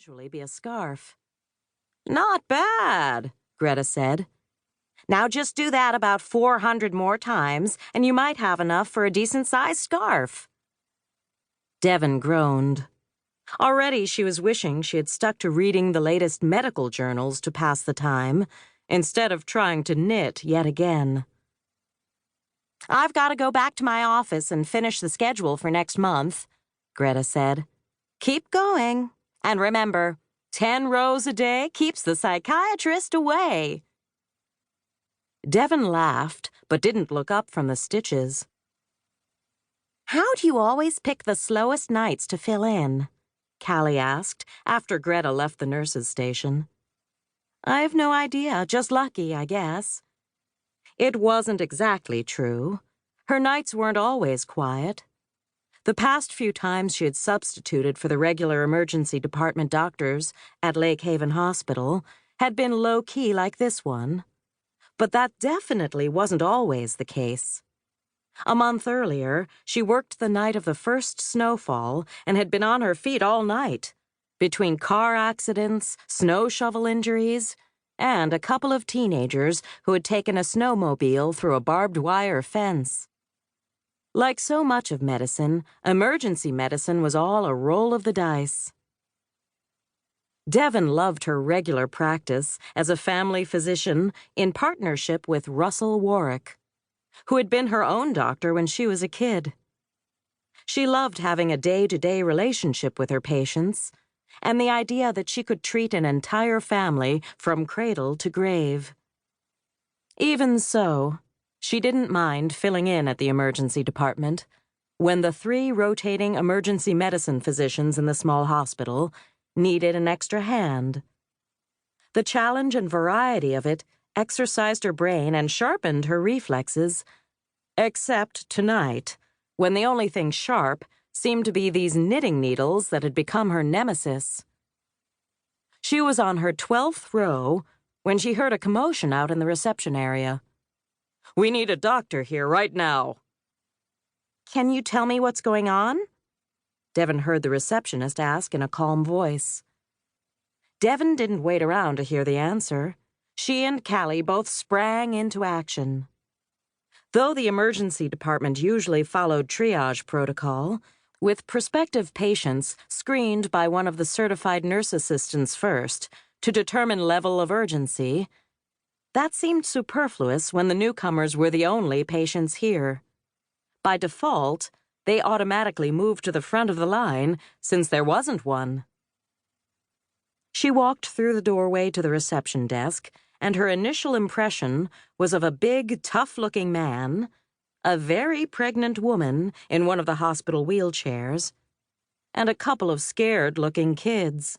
eventually be a scarf. "Not bad," Greta said. "Now just do that about 400 more times, and you might have enough for a decent-sized scarf." Devin groaned. Already she was wishing she had stuck to reading the latest medical journals to pass the time, instead of trying to knit yet again. "I've got to go back to my office and finish the schedule for next month," Greta said. "Keep going. And remember, 10 rows a day keeps the psychiatrist away." Devin laughed, but didn't look up from the stitches. "How do you always pick the slowest nights to fill in?" Callie asked, after Greta left the nurse's station. "I've no idea, just lucky, I guess." It wasn't exactly true. Her nights weren't always quiet. The past few times she had substituted for the regular emergency department doctors at Lake Haven Hospital had been low-key like this one. But that definitely wasn't always the case. A month earlier, she worked the night of the first snowfall and had been on her feet all night, between car accidents, snow shovel injuries, and a couple of teenagers who had taken a snowmobile through a barbed wire fence. Like so much of medicine, emergency medicine was all a roll of the dice. Devin loved her regular practice as a family physician in partnership with Russell Warwick, who had been her own doctor when she was a kid. She loved having a day-to-day relationship with her patients, and the idea that she could treat an entire family from cradle to grave. Even so, she didn't mind filling in at the emergency department when the 3 rotating emergency medicine physicians in the small hospital needed an extra hand. The challenge and variety of it exercised her brain and sharpened her reflexes, except tonight, when the only thing sharp seemed to be these knitting needles that had become her nemesis. She was on her 12th row when she heard a commotion out in the reception area. "We need a doctor here right now." "Can you tell me what's going on?" Devin heard the receptionist ask in a calm voice. Devin didn't wait around to hear the answer. She and Callie both sprang into action. Though the emergency department usually followed triage protocol, with prospective patients screened by one of the certified nurse assistants first to determine level of urgency, that seemed superfluous when the newcomers were the only patients here. By default, they automatically moved to the front of the line since there wasn't one. She walked through the doorway to the reception desk, and her initial impression was of a big, tough-looking man, a very pregnant woman in one of the hospital wheelchairs, and a couple of scared-looking kids.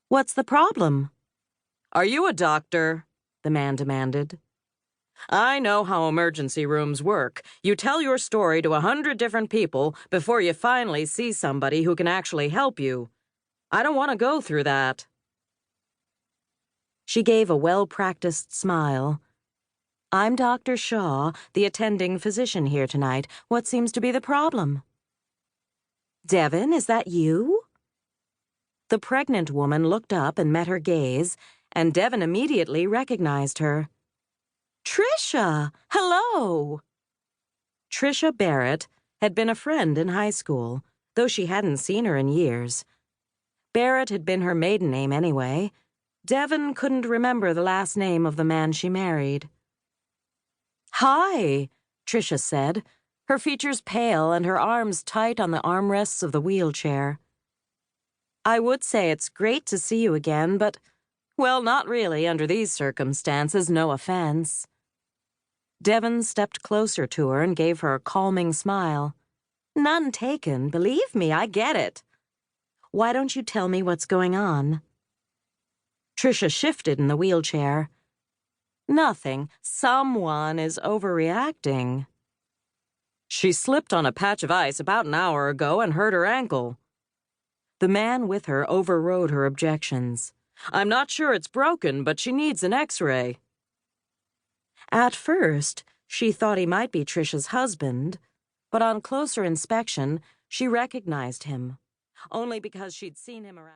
"What's the problem?" "Are you a doctor?" the man demanded. "I know how emergency rooms work. You tell your story to 100 different people before you finally see somebody who can actually help you. I don't want to go through that." She gave a well-practiced smile. "I'm Dr. Shaw, the attending physician here tonight. What seems to be the problem?" "Devin, is that you?" The pregnant woman looked up and met her gaze, and Devin immediately recognized her. "Trisha! Hello!" Trisha Barrett had been a friend in high school, though she hadn't seen her in years. Barrett had been her maiden name anyway. Devin couldn't remember the last name of the man she married. "Hi," Trisha said, her features pale and her arms tight on the armrests of the wheelchair. "I would say it's great to see you again, but, well, not really under these circumstances, no offense." Devin stepped closer to her and gave her a calming smile. "None taken, believe me, I get it. Why don't you tell me what's going on?" Trisha shifted in the wheelchair. "Nothing. Someone is overreacting." "She slipped on a patch of ice about an hour ago and hurt her ankle." The man with her overrode her objections. "I'm not sure it's broken, but she needs an X-ray." At first, she thought he might be Trisha's husband, but on closer inspection, she recognized him, only because she'd seen him around.